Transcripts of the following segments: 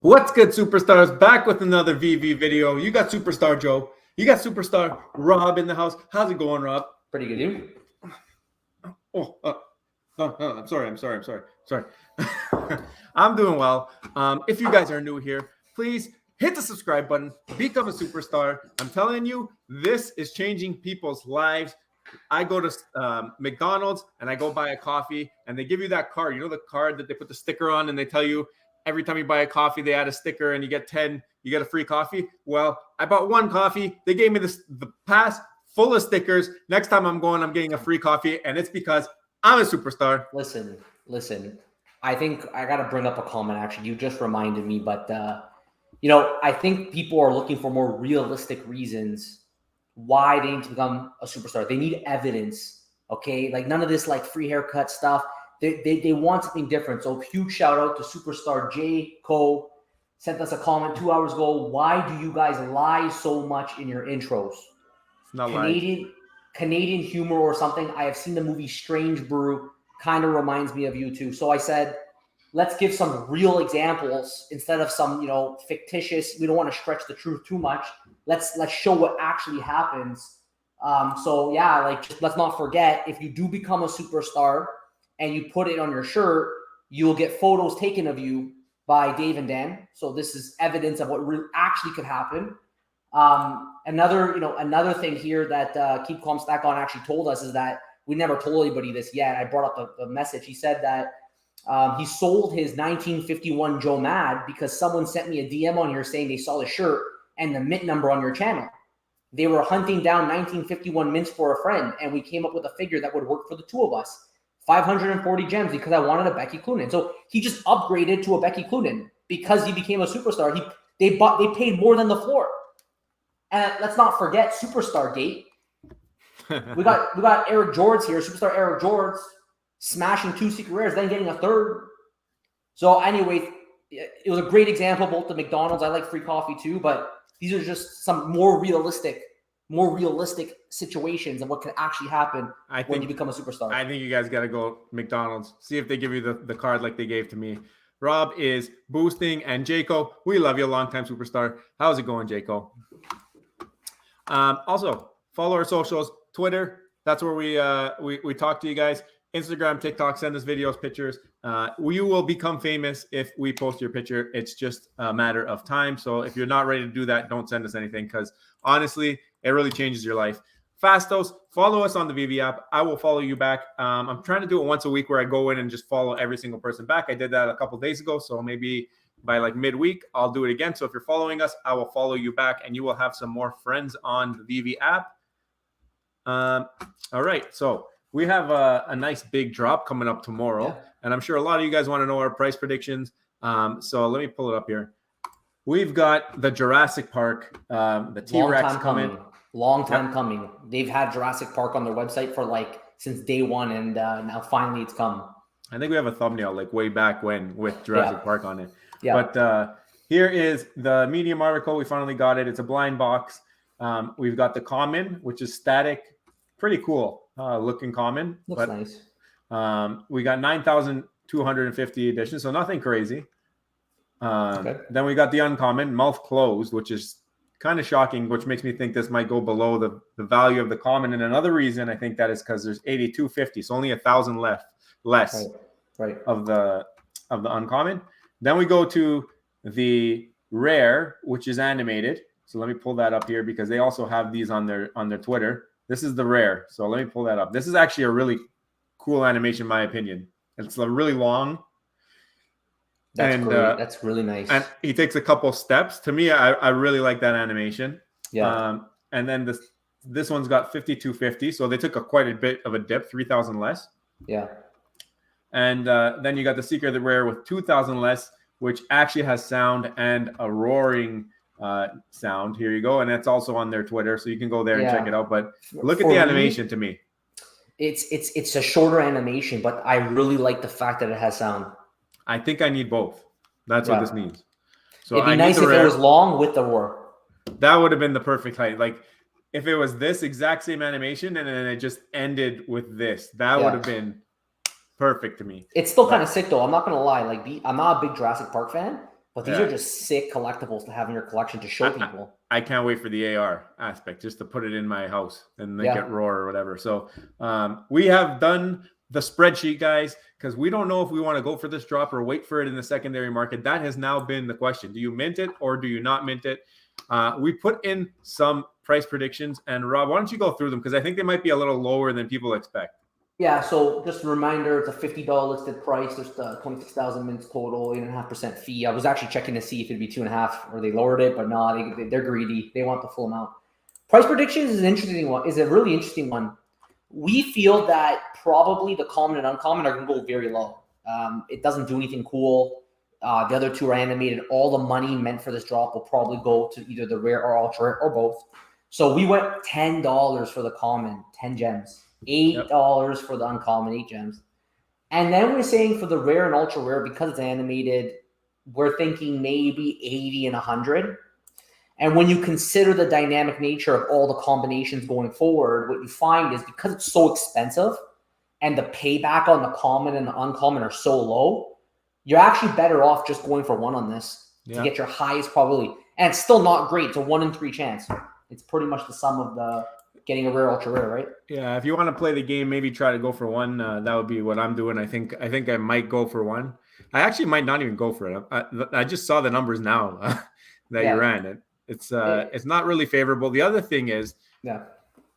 What's good, superstars? Back with another VV video. You got Superstar Joe. You got Superstar Rob in the house. How's it going, Rob? Pretty good, you? I'm sorry. I'm doing well. If you guys are new here, please hit the subscribe button. Become a superstar. I'm telling you, this is changing people's lives. I go to McDonald's and I go buy a coffee and they give you that card. You know, the card that they put the sticker on and they tell you every time you buy a coffee, they add a sticker and you get 10, you get a free coffee. Well, I bought one coffee. They gave me the pass full of stickers. Next time I'm going, I'm getting a free coffee. And it's because I'm a superstar. Listen. I think I got to bring up a comment, actually. You just reminded me, but, I think people are looking for more realistic reasons why they need to become a superstar. They need evidence, okay? Like none of this like free haircut stuff. They want something different. So huge shout out to Superstar J. Co. Sent us a comment 2 hours ago. Why do you guys lie so much in your intros? It's not Canadian humor or something. I have seen the movie Strange Brew. Kind of reminds me of you too. So I said, let's give some real examples instead of some, fictitious. We don't want to stretch the truth too much. Let's show what actually happens. Just let's not forget, if you do become a superstar and you put it on your shirt, you'll get photos taken of you by Dave and Dan. So this is evidence of what actually could happen. Another thing here that Keep Calm Stack On actually told us is that we never told anybody this yet. I brought up the message. He said that he sold his 1951 Joe Mad because someone sent me a DM on here saying they saw the shirt and the mint number on your channel. They were hunting down 1951 mints for a friend, and we came up with a figure that would work for the two of us. 540 gems because I wanted a Becky Cloonan. So he just upgraded to a Becky Cloonan because he became a superstar. They paid more than the floor. And let's not forget Superstar Gate. We got Eric George here, Superstar Eric George, smashing 2 secret rares, then getting a third. So anyway, it was a great example, both the McDonald's. I like free coffee too, but these are just some more realistic situations of what can actually happen when you become a superstar. I think you guys got to go McDonald's. See if they give you the card like they gave to me. Rob is boosting, and Jaco, we love you, longtime superstar. How's it going, Jaco? Also, follow our socials. Twitter, that's where we talk to you guys. Instagram, TikTok, send us videos, pictures. We will become famous if we post your picture. It's just a matter of time. So if you're not ready to do that, don't send us anything because honestly, it really changes your life. Fastos, follow us on the Veve app. I will follow you back. I'm trying to do it once a week where I go in and just follow every single person back. I did that a couple days ago. So maybe by like midweek, I'll do it again. So if you're following us, I will follow you back and you will have some more friends on the Veve app. All right. So we have a nice big drop coming up tomorrow, and I'm sure a lot of you guys want to know our price predictions. So let me pull it up here. We've got the Jurassic Park, the T-Rex coming. Long time coming. They've had Jurassic Park on their website for since day one, and now finally it's come. I think we have a thumbnail way back when with Jurassic Park on it. Yeah. But here is the medium article. We finally got it. It's a blind box. We've got the common, which is static. Pretty cool looking common. Looks nice. We got 9,250 editions, so nothing crazy. Then we got the uncommon, mouth closed, which is kind of shocking, which makes me think this might go below the value of the common. And another reason I think that is because there's 8,250, so only 1,000 less of the uncommon. Then we go to the rare, which is animated. So let me pull that up here because they also have these on their Twitter. This is the rare. So let me pull that up. This is actually a really cool animation, in my opinion. It's really long. That's great. That's really nice. And he takes a couple steps. To me, I really like that animation. Yeah. And then this one's got 5,250. So they took quite a bit of a dip, 3,000 less. Yeah. And then you got the secret the rare with 2,000 less, which actually has sound and a roaring sound. Here you go, and it's also on their Twitter, so you can go there and check it out. But look at the animation. To me, it's a shorter animation, but I really like the fact that it has sound. I think I need both. That's what this means. So it'd be nice if it was long with the roar. That would have been the perfect height. Like if it was this exact same animation and then it just ended with this, that would have been perfect to me. It's still kind of sick though. I'm not gonna lie. I'm not a big Jurassic Park fan, But these are just sick collectibles to have in your collection to show people. I can't wait for the AR aspect, just to put it in my house and then get Roar or whatever. So we have done the spreadsheet, guys, because we don't know if we want to go for this drop or wait for it in the secondary market. That has now been the question. Do you mint it or do you not mint it? We put in some price predictions. And Rob, why don't you go through them? Because I think they might be a little lower than people expect. Yeah, so just a reminder, it's a $50 listed price. There's the 26,000 mints total, 8.5% fee. I was actually checking to see if it'd be 2.5 or they lowered it, but no, they're greedy. They want the full amount. Price predictions is an interesting one. Is a really interesting one. We feel that probably the common and uncommon are going to go very low. It doesn't do anything cool. The other two are animated. All the money meant for this drop will probably go to either the rare or ultra rare or both. So we went $10 for the common, 10 gems. $8 for the uncommon, 8 gems. And then we're saying for the rare and ultra rare, because it's animated, we're thinking maybe 80 and 100. And when you consider the dynamic nature of all the combinations going forward, what you find is because it's so expensive and the payback on the common and the uncommon are so low, you're actually better off just going for one on this to get your highest probability. And it's still not great. It's a 1 in 3 chance. It's pretty much the sum of the getting a rare, ultra rare, right? Yeah, if you want to play the game, maybe try to go for one. That would be what I'm doing. I think I might go for one. I actually might not even go for it. I just saw the numbers now that you ran it. It's not really favorable. The other thing is, at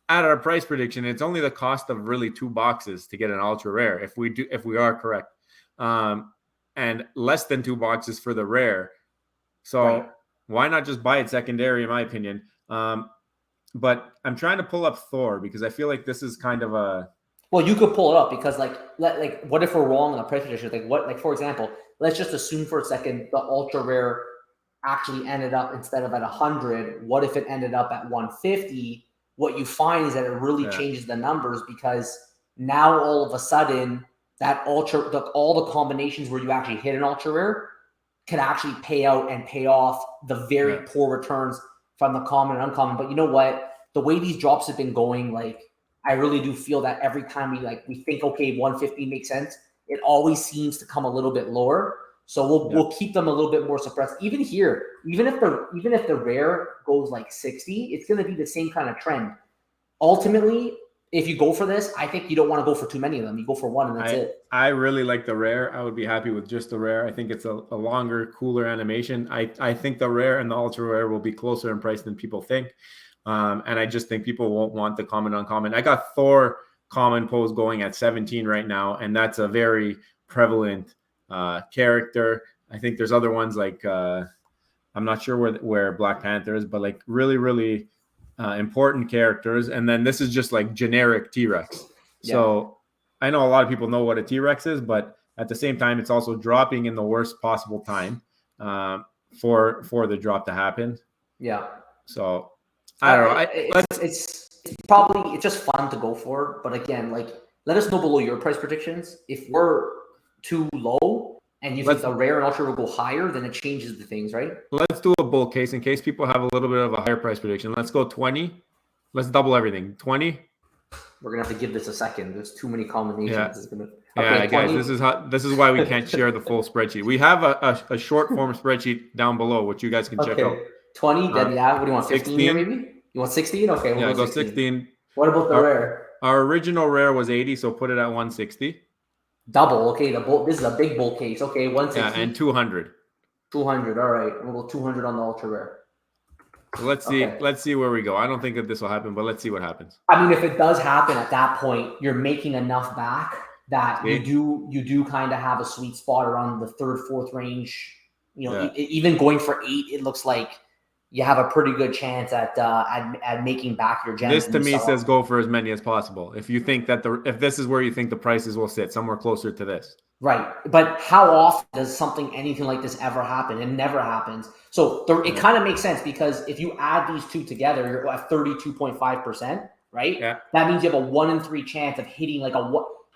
our price prediction, it's only the cost of really 2 boxes to get an ultra rare if we are correct, and less than 2 boxes for the rare. So why not just buy it secondary, in my opinion? But I'm trying to pull up Thor because I feel like this is kind of a. Well, you could pull it up because what if we're wrong on the price prediction? For example, let's just assume for a second the ultra rare actually ended up instead of at 100. What if it ended up at 150? What you find is that it really changes the numbers because now all of a sudden that all the combinations where you actually hit an ultra rare can actually pay out and pay off the very poor returns from the common and uncommon. But you know what? The way these drops have been going, I really do feel that every time we think, okay, 150 makes sense, it always seems to come a little bit lower. So we'll keep them a little bit more suppressed. Even here, even if the rare goes 60, it's going to be the same kind of trend. Ultimately, if you go for this, I think you don't want to go for too many of them. You go for one and that's it. I really like the rare. I would be happy with just the rare. I think it's a longer, cooler animation. I think the rare and the ultra rare will be closer in price than people think. And I just think people won't want the common uncommon. I got Thor common pose going at 17 right now, and that's a very prevalent character. I think there's other ones I'm not sure where Black Panther is, but really, really important characters. And then this is just generic T-Rex. So I know a lot of people know what a T-Rex is, but at the same time, it's also dropping in the worst possible time for the drop to happen. Yeah. So I don't know. It's just fun to go for. But again, let us know below your price predictions. If we're too low and you think the rare and ultra will go higher, then it changes the things, right? Let's do a bull case in case people have a little bit of a higher price prediction. Let's go 20. Let's double everything. 20. We're gonna have to give this a second. There's too many combinations. Guys, this is why we can't share the full spreadsheet. We have a short form spreadsheet down below, which you guys can check out. 20. Then what do you want? 15 here, maybe? You want 16? Okay, we'll go 16. What about the rare? Our original rare was 80, so put it at 160. Double. Okay, this is a big bull case. Okay, 160. Yeah, and 200. 200. All right, we'll go 200 on the ultra rare. Let's see. Let's see where we go. I don't think that this will happen, but let's see what happens. I mean, if it does happen at that point, you're making enough back that you do kind of have a sweet spot around the 3rd, 4th range. Even going for 8, it looks like you have a pretty good chance at making back your gems. This to me says go for as many as possible. If you think that if this is where you think the prices will sit, somewhere closer to this. Right. But how often does anything like this ever happen? It never happens. So it kind of makes sense because if you add these two together, you're at 32.5%, right? Yeah. That means you have a 1 in 3 chance of hitting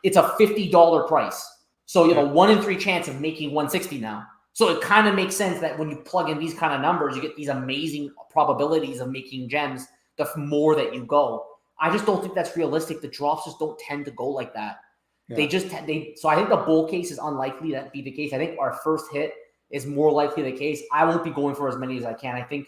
it's a $50 price. So you have a 1 in 3 chance of making 160 now. So it kind of makes sense that when you plug in these kind of numbers, you get these amazing probabilities of making gems the more that you go. I just don't think that's realistic. The drops just don't tend to go like that. Yeah. So I think the bull case is unlikely that be the case. I think our first hit is more likely the case. I won't be going for as many as I can. I think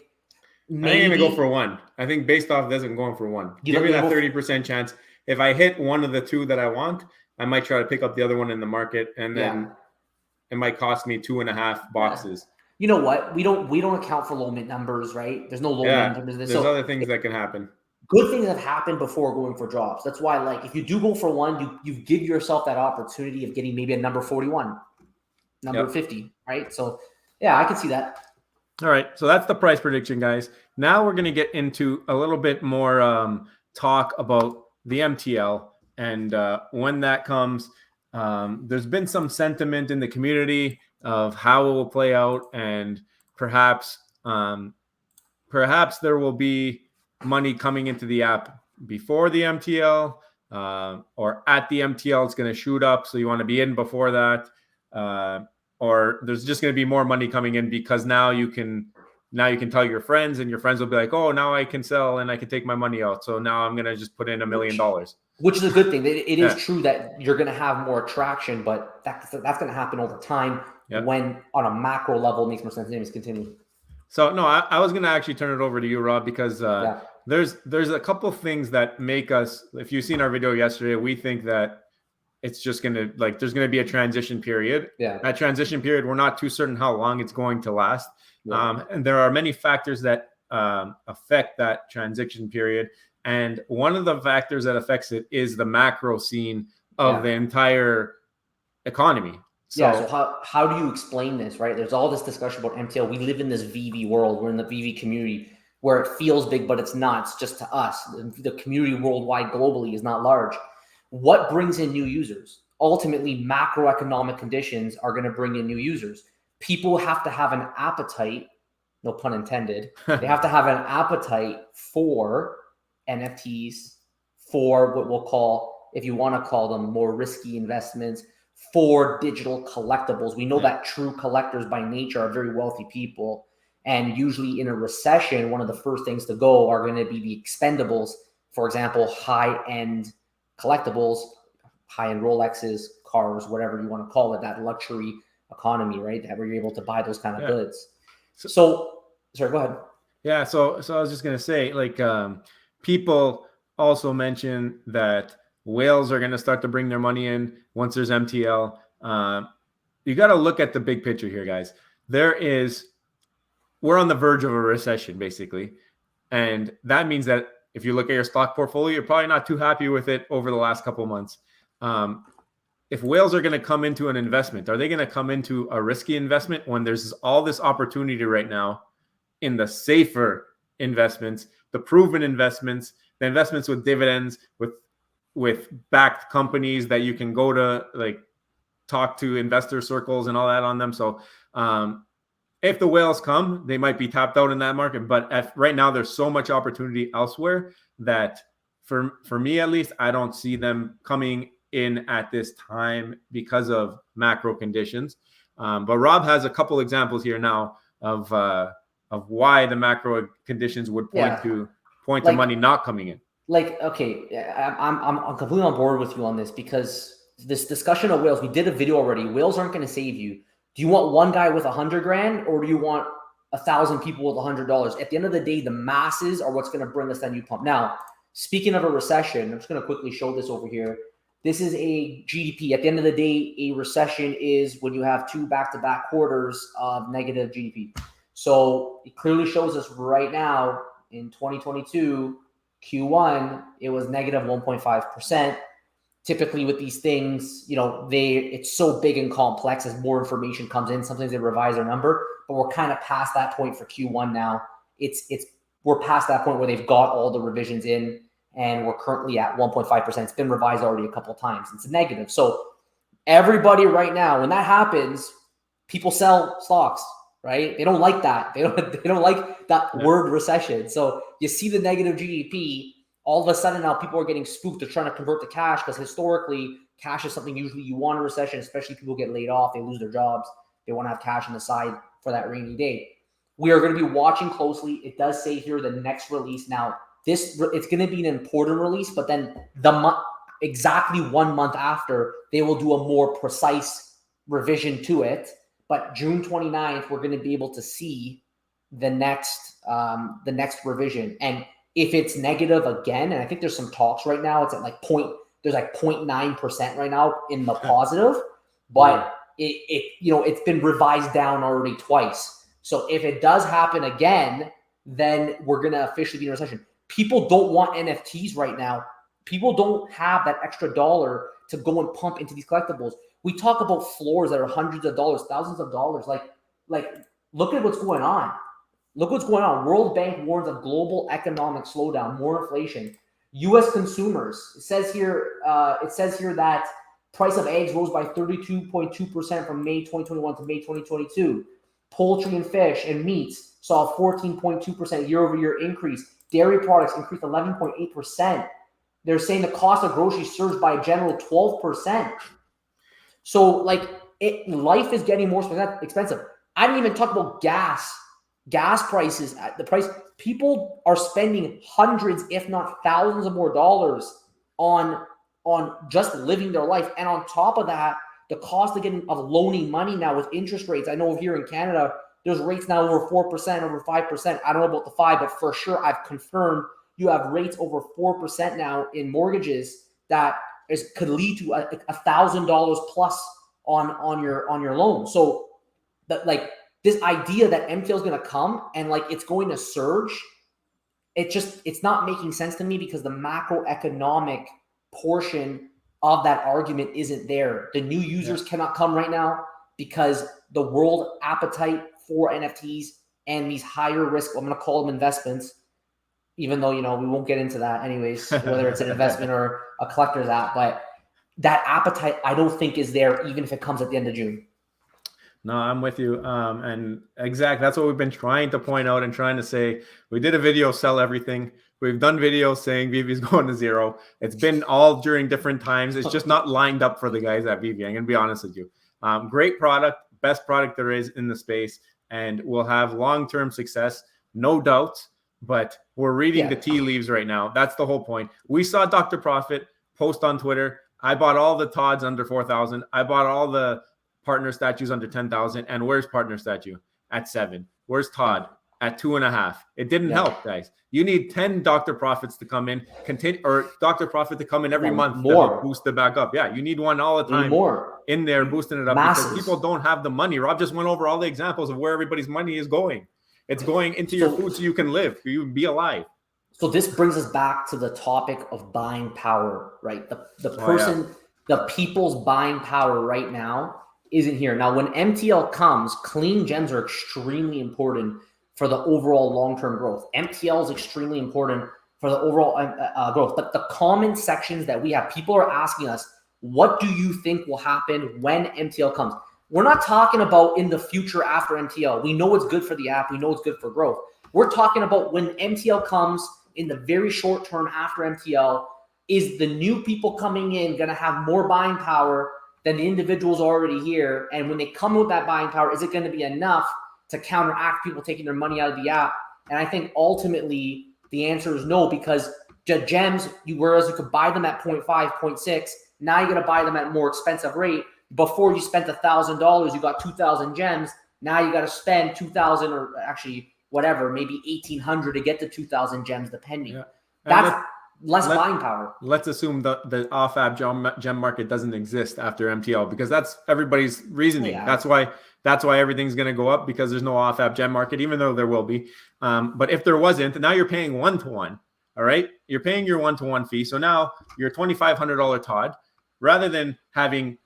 maybe I'm going to go for one. I think based off this, I'm going for one. Give me that 30% chance. If I hit one of the two that I want, I might try to pick up the other one in the market, and then it might cost me 2.5 boxes. You know what? We don't account for low mint numbers, right? There's no low mint numbers. There's other things that can happen. Good things have happened before going for drops. That's why, like, if you do go for one, you give yourself that opportunity of getting maybe a number 41, number 50, right? So, yeah, I can see that. All right, so that's the price prediction, guys. Now we're going to get into a little bit more talk about the MTL, and when that comes, there's been some sentiment in the community of how it will play out, and perhaps there will be money coming into the app before the MTL, or at the MTL. It's going to shoot up, so you want to be in before that, or there's just going to be more money coming in because now you can tell your friends, and your friends will be like, oh, now I can sell and I can take my money out, so now I'm going to just put in $1 million, which is a good thing. It is true that you're going to have more traction, but that's going to happen over time. When on a macro level it makes more sense. Anyways, continue. So no, I was going to actually turn it over to you, Rob, because there's a couple things that make us, if you've seen our video yesterday, we think that it's just going to, like, there's going to be a transition period. That transition period, we're not too certain how long it's going to last. And there are many factors that affect that transition period. And one of the factors that affects it is the macro scene of the entire economy. So how do you explain this, right? There's all this discussion about MTL. We live in this VV world. We're in the VV community where it feels big, but it's not. It's just to us. The community worldwide globally is not large. What brings in new users? Ultimately, macroeconomic conditions are going to bring in new users. People have to have an appetite, no pun intended. They have to have an appetite for NFTs, for what we'll call, if you want to call them, more risky investments, for digital collectibles. We know that true collectors by nature are very wealthy people. And usually in a recession, one of the first things to go are going to be the expendables. For example, high-end collectibles, high-end Rolexes, cars, whatever you want to call it, that luxury economy, right? That where you're able to buy those kind of goods. So, sorry, go ahead. Yeah, so I was just going to say, like, people also mention that whales are going to start to bring their money in once there's MTL. You got to look at the big picture here, guys. We're on the verge of a recession, basically. And that means that if you look at your stock portfolio, you're probably not too happy with it over the last couple of months. If whales are going to come into an investment, are they going to come into a risky investment when there's all this opportunity right now in the safer investments, the proven investments, the investments with dividends, with backed companies that you can go to, like, talk to investor circles and all that on them. So if the whales come, they might be tapped out in that market. But right now, there's so much opportunity elsewhere that for me, at least, I don't see them coming in at this time because of macro conditions. But Rob has a couple examples here now of why the macro conditions would point to money not coming in. Like, okay, I'm completely on board with you on this, because this discussion of whales, we did a video already. Whales aren't going to save you. Do you want one guy with $100,000, or do you want 1,000 people with $100? At the end of the day, the masses are what's going to bring us that new pump. Now, speaking of a recession, I'm just going to quickly show this over here. This is a GDP. At the end of the day, a recession is when you have two back-to-back quarters of negative GDP. So it clearly shows us right now in 2022, Q1, it was negative 1.5%. Typically with these things, it's so big and complex. As more information comes in, sometimes they revise their number, but we're kind of past that point for Q1 now. We're past that point where they've got all the revisions in, and we're currently at 1.5%. It's been revised already a couple of times. It's a negative. So everybody right now, when that happens, people sell stocks, right? They don't like that. They don't like that word recession. So you see the negative GDP. All of a sudden now people are getting spooked. They're trying to convert to cash, because historically cash is something usually you want in a recession, especially people get laid off, they lose their jobs. They want to have cash on the side for that rainy day. We are going to be watching closely. It does say here the next release. Now, it's going to be an important release, but then exactly 1 month after, they will do a more precise revision to it. but June 29th, we're going to be able to see the next revision. And if it's negative again, and I think there's some talks right now, it's at like there's like 0.9% right now in the positive, but it's been revised down already twice. So if it does happen again, then we're going to officially be in a recession. People don't want NFTs right now. People don't have that extra dollar to go and pump into these collectibles. We talk about floors that are hundreds of dollars, thousands of dollars. Like look at what's going on. Look what's going on. World Bank warns of global economic slowdown, more inflation. U.S. consumers. It says here that price of eggs rose by 32.2% from May 2021 to May 2022. Poultry and fish and meats saw a 14.2% year-over-year increase. Dairy products increased 11.8%. They're saying the cost of groceries surged by a general 12%. So, like, life is getting more expensive. I didn't even talk about gas prices. The price, people are spending hundreds, if not thousands of more dollars on just living their life. And on top of that, the cost of loaning money now with interest rates. I know here in Canada, there's rates now over 4%, over 5%. I don't know about the 5%, but for sure I've confirmed you have rates over 4% now in mortgages that could lead to $1,000 plus on your loan. So that, like, this idea that MTL is going to come and like it's going to surge, it's not making sense to me because the macroeconomic portion of that argument isn't there. The new users cannot come right now because the world appetite for NFTs and these higher risk, I'm going to call them investments, even though, we won't get into that anyways, whether it's an investment or a collector's app, but that appetite I don't think is there even if it comes at the end of June. No, I'm with you. And exactly, that's what we've been trying to point out and trying to say. We did a video, sell everything. We've done videos saying Veve's going to zero. It's been all during different times. It's just not lined up for the guys at Veve. I'm going to be honest with you. Great product, best product there is in the space, and we'll have long-term success, no doubt. But we're reading the tea leaves right now. That's the whole point. We saw Dr. Profit post on Twitter. I bought all the Todds under 4,000. I bought all the partner statues under 10,000. And where's partner statue? At 7. Where's Todd? At 2.5. It didn't help, guys. You need 10 Dr. Profits to come in, or Dr. Profit to come in every month more. To boost it back up. Yeah, you need one all the time in there boosting it up because people don't have the money. Rob just went over all the examples of where everybody's money is going. It's going into your food so you can live, so you can be alive. So this brings us back to the topic of buying power, right? The people's buying power right now isn't here. Now, when MTL comes, clean gems are extremely important for the overall long-term growth. MTL is extremely important for the overall growth. But the comment sections that we have, people are asking us, what do you think will happen when MTL comes? We're not talking about in the future after MTL. We know it's good for the app. We know it's good for growth. We're talking about when MTL comes in the very short term after MTL. Is the new people coming in going to have more buying power than the individuals already here? And when they come with that buying power, is it going to be enough to counteract people taking their money out of the app? And I think ultimately the answer is no, because the gems, whereas you could buy them at 0.5, 0.6, now you're going to buy them at a more expensive rate. Before you spent $1,000, you got 2,000 gems. Now you got to spend 2,000 or actually whatever, maybe 1,800 to get to 2,000 gems, depending. Yeah. That's less buying power. Let's assume the off-app gem market doesn't exist after MTL because that's everybody's reasoning. Yeah. That's why everything's going to go up because there's no off-app gem market, even though there will be. But if there wasn't, now you're paying 1-to-1. All right, you're paying your 1-to-1 fee. So now your $2,500 Todd, rather than having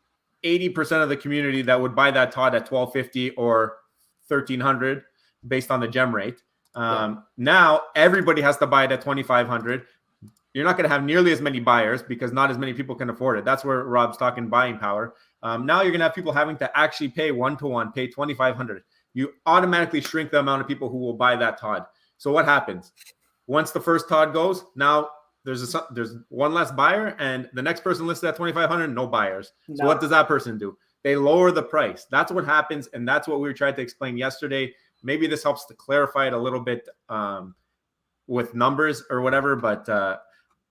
80% of the community that would buy that Todd at $1,250 or $1,300 based on the gem rate. Now everybody has to buy it at $2,500. You're not going to have nearly as many buyers because not as many people can afford it. That's where Rob's talking buying power. Now you're going to have people having to actually pay 1-to-1, pay $2,500. You automatically shrink the amount of people who will buy that Todd. So what happens? Once the first Todd goes, now there's one less buyer, and the next person listed at $2,500, no buyers. No. So what does that person do? They lower the price. That's what happens, and that's what we were trying to explain yesterday. Maybe this helps to clarify it a little bit with numbers or whatever, but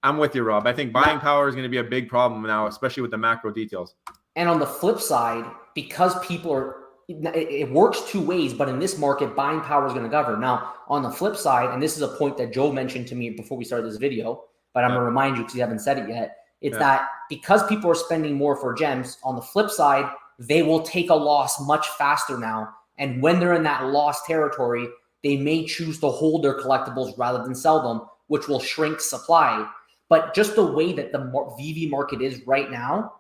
I'm with you, Rob. I think buying power is going to be a big problem now, especially with the macro details. And on the flip side, because people it works two ways, but in this market, buying power is going to govern. Now, on the flip side, and this is a point that Joe mentioned to me before we started this video, but I'm going to remind you because you haven't said it yet. It's that because people are spending more for gems, on the flip side, they will take a loss much faster now. And when they're in that loss territory, they may choose to hold their collectibles rather than sell them, which will shrink supply. But just the way that the VV market is right now,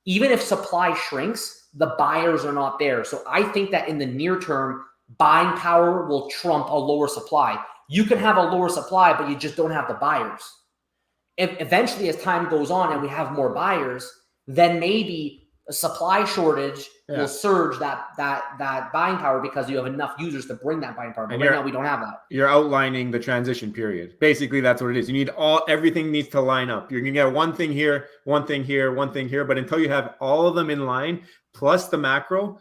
even if supply shrinks, the buyers are not there. So I think that in the near term, buying power will trump a lower supply. You can have a lower supply, but you just don't have the buyers. If eventually, as time goes on and we have more buyers, then maybe a supply shortage will surge that buying power because you have enough users to bring that buying power. But right now, we don't have that. You're outlining the transition period. Basically, that's what it is. You need everything needs to line up. You're going to get one thing here, one thing here, one thing here. But until you have all of them in line, plus the macro,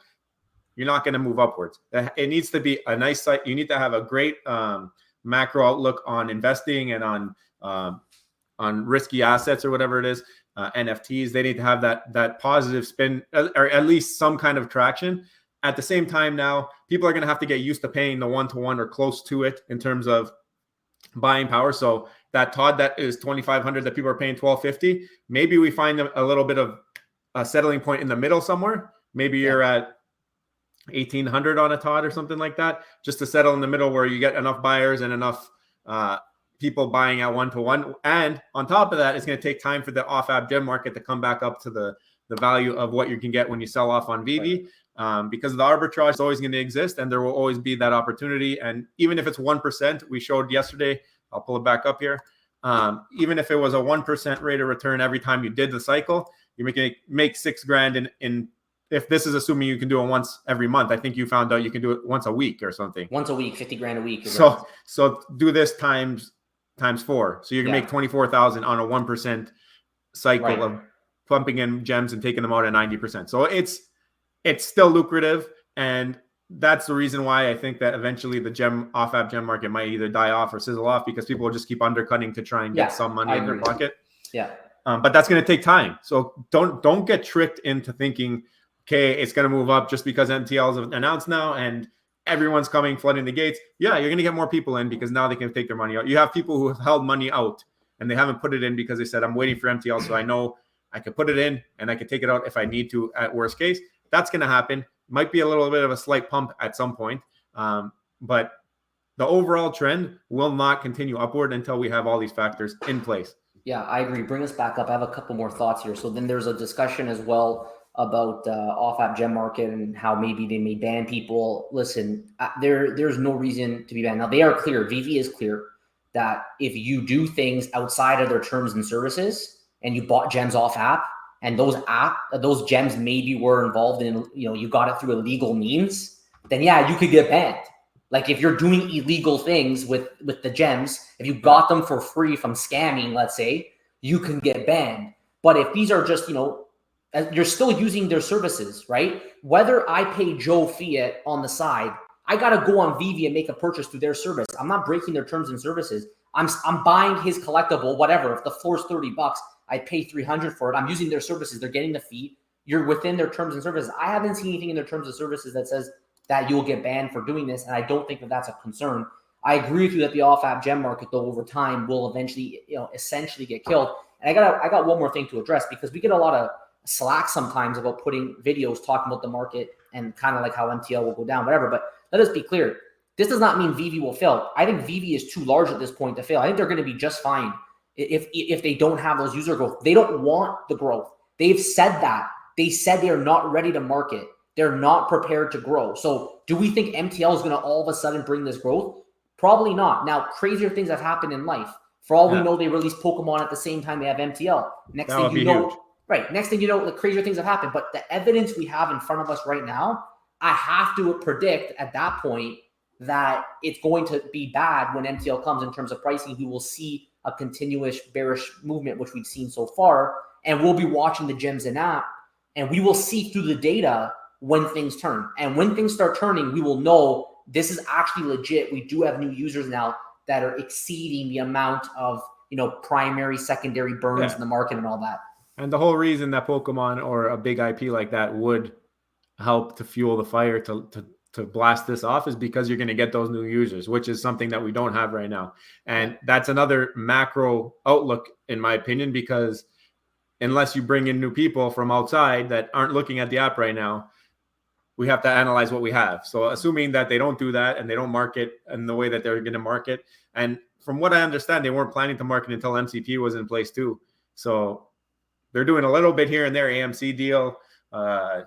you're not going to move upwards. It needs to be a nice site. You need to have a great macro outlook on investing and on risky assets or whatever it is. NFTs, they need to have that positive spin or at least some kind of traction. At the same time, now people are going to have to get used to paying the 1-to-1 or close to it in terms of buying power. So that Todd that is 2,500 that people are paying 1,250. Maybe we find a little bit of a settling point in the middle somewhere. Maybe you're at 1,800 on a Todd or something like that, just to settle in the middle where you get enough buyers and enough people buying at 1-to-1. And on top of that, it's going to take time for the off-app gem market to come back up to the value of what you can get when you sell off on VV. Because the arbitrage is always going to exist and there will always be that opportunity. And even if it's 1%, we showed yesterday, I'll pull it back up here. Even if it was a 1% rate of return every time you did the cycle, you're making make $6,000 in if this is assuming you can do it once every month. I think you found out you can do it once a week or something. Once a week, $50,000 a week. So do this times 4. So you can make 24,000 on a 1% cycle of pumping in gems and taking them out at 90%. So it's still lucrative, and that's the reason why I think that eventually the off-app gem market might either die off or sizzle off because people will just keep undercutting to try and get some money in their pocket. But that's going to take time. So don't get tricked into thinking, okay, it's going to move up just because MTLs have announced now and everyone's coming flooding the gates. Yeah, you're going to get more people in because now they can take their money out. You have people who have held money out and they haven't put it in because they said, I'm waiting for MTL, so I know I could put it in and I could take it out if I need to at worst case. That's going to happen. Might be a little bit of a slight pump at some point. But the overall trend will not continue upward until we have all these factors in place. Yeah, I agree. Bring us back up. I have a couple more thoughts here. So then there's a discussion as well about off-app gem market and how maybe they may ban people. Listen, there's no reason to be banned. Now, they are clear. VV is clear that if you do things outside of their terms and services and you bought gems off app and those gems maybe were involved in, you got it through illegal means, then yeah, you could get banned. Like if you're doing illegal things with the gems, if you got them for free from scamming, let's say, you can get banned. But if these are just, you're still using their services, right? Whether I pay Joe Fiat on the side, I got to go on VV and make a purchase through their service. I'm not breaking their terms and services. I'm buying his collectible, whatever. If the floor is $30, I pay $300 for it. I'm using their services. They're getting the fee. You're within their terms and services. I haven't seen anything in their terms and services that says that you'll get banned for doing this, and I don't think that that's a concern. I agree with you that the off-app gem market, though, over time will eventually, essentially get killed. And I got one more thing to address because we get a lot of slack sometimes about putting videos talking about the market and kind of like how MTL will go down, whatever. But let us be clear. This does not mean VV will fail. I think VV is too large at this point to fail. I think they're going to be just fine if they don't have those user growth. They don't want the growth. They've said that. They said they are not ready to market. They're not prepared to grow. So do we think MTL is going to all of a sudden bring this growth? Probably not. Now, crazier things have happened in life. For all we know, they released Pokemon at the same time they have MTL. Next thing you know, the crazier things have happened. But the evidence we have in front of us right now, I have to predict at that point that it's going to be bad when MTL comes in terms of pricing. We will see a continuous bearish movement, which we've seen so far. And we'll be watching the gems in app, and we will see through the data when things turn. And when things start turning, we will know this is actually legit. We do have new users now that are exceeding the amount of, primary, secondary burns in the market and all that. And the whole reason that Pokemon or a big IP like that would help to fuel the fire to blast this off is because you're going to get those new users, which is something that we don't have right now. And that's another macro outlook, in my opinion, because unless you bring in new people from outside that aren't looking at the app right now, we have to analyze what we have. So assuming that they don't do that and they don't market in the way that they're going to market. And from what I understand, they weren't planning to market until MCP was in place too. So they're doing a little bit here and there, AMC deal,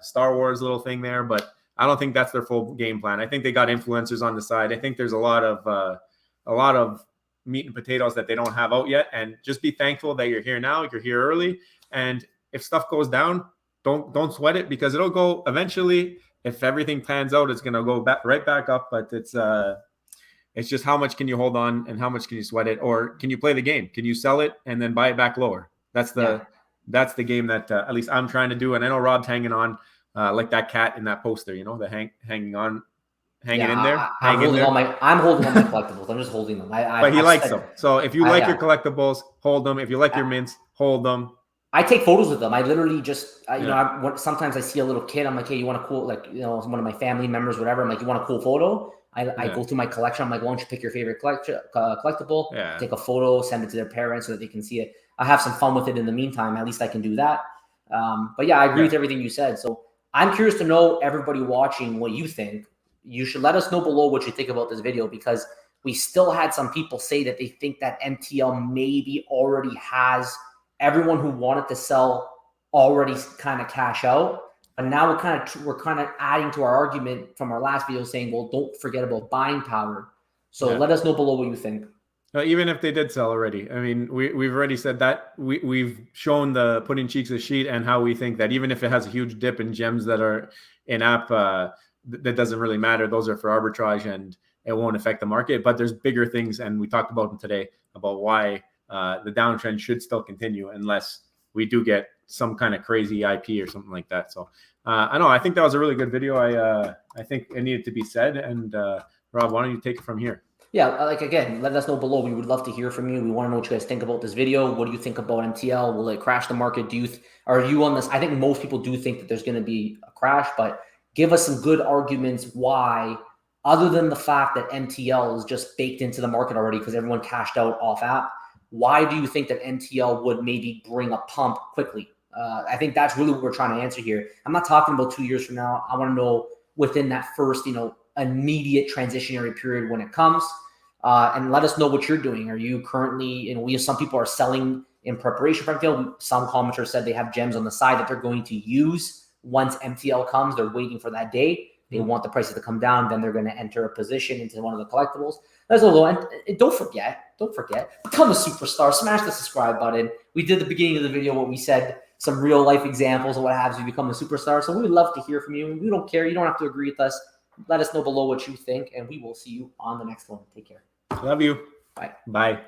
Star Wars little thing there, but I don't think that's their full game plan. I think they got influencers on the side. I think there's a lot of meat and potatoes that they don't have out yet. And just be thankful that you're here now. You're here early. And if stuff goes down, don't sweat it, because it'll go eventually. If everything pans out, it's going to go right back up. But it's just how much can you hold on and how much can you sweat it, or can you play the game? Can you sell it and then buy it back lower? That's the game that at least I'm trying to do. And I know Rob's hanging on like that cat in that poster, the hanging in there. I'm holding all my collectibles. I'm just holding them. But he likes them. So if you like your collectibles, hold them. If you like your mints, hold them. I take photos with them. I literally just, sometimes I see a little kid. I'm like, hey, you want a cool, one of my family members, whatever. I'm like, you want a cool photo? I go through my collection. I'm like, why don't you pick your favorite collectible, take a photo, send it to their parents so that they can see it. I have some fun with it in the meantime. At least I can do that. But yeah, I agree with everything you said. So I'm curious to know, everybody watching, what you think. You should let us know below what you think about this video, because we still had some people say that they think that MTL maybe already has everyone who wanted to sell already kind of cash out. But now we're kind of adding to our argument from our last video, saying, well, don't forget about buying power. So let us know below what you think. Even if they did sell already, I mean, we've already said that. We've shown the putting cheeks a sheet and how we think that even if it has a huge dip in gems that are in app, that doesn't really matter. Those are for arbitrage and it won't affect the market. But there's bigger things, and we talked about them today, about why the downtrend should still continue unless we do get some kind of crazy IP or something like that. So I think that was a really good video. I think it needed to be said. And Rob, why don't you take it from here? Yeah, again, let us know below. We would love to hear from you. We want to know what you guys think about this video. What do you think about MTL? Will it crash the market? Are you on this? I think most people do think that there's going to be a crash, but give us some good arguments why, other than the fact that MTL is just baked into the market already because everyone cashed out off app. Why do you think that MTL would maybe bring a pump quickly? I think that's really what we're trying to answer here. I'm not talking about 2 years from now. I want to know within that first, immediate transitionary period when it comes. And let us know what you're doing. Are you currently, we have some people are selling in preparation for MTL. Some commenters said they have gems on the side that they're going to use once MTL comes. They're waiting for that day. They want the prices to come down. Then they're going to enter a position into one of the collectibles. That's a little. And don't forget, become a superstar. Smash the subscribe button. We did the beginning of the video what we said, some real life examples of what happens if you become a superstar. So we would love to hear from you. We don't care. You don't have to agree with us. Let us know below what you think, and we will see you on the next one. Take care. Love you. Bye. Bye.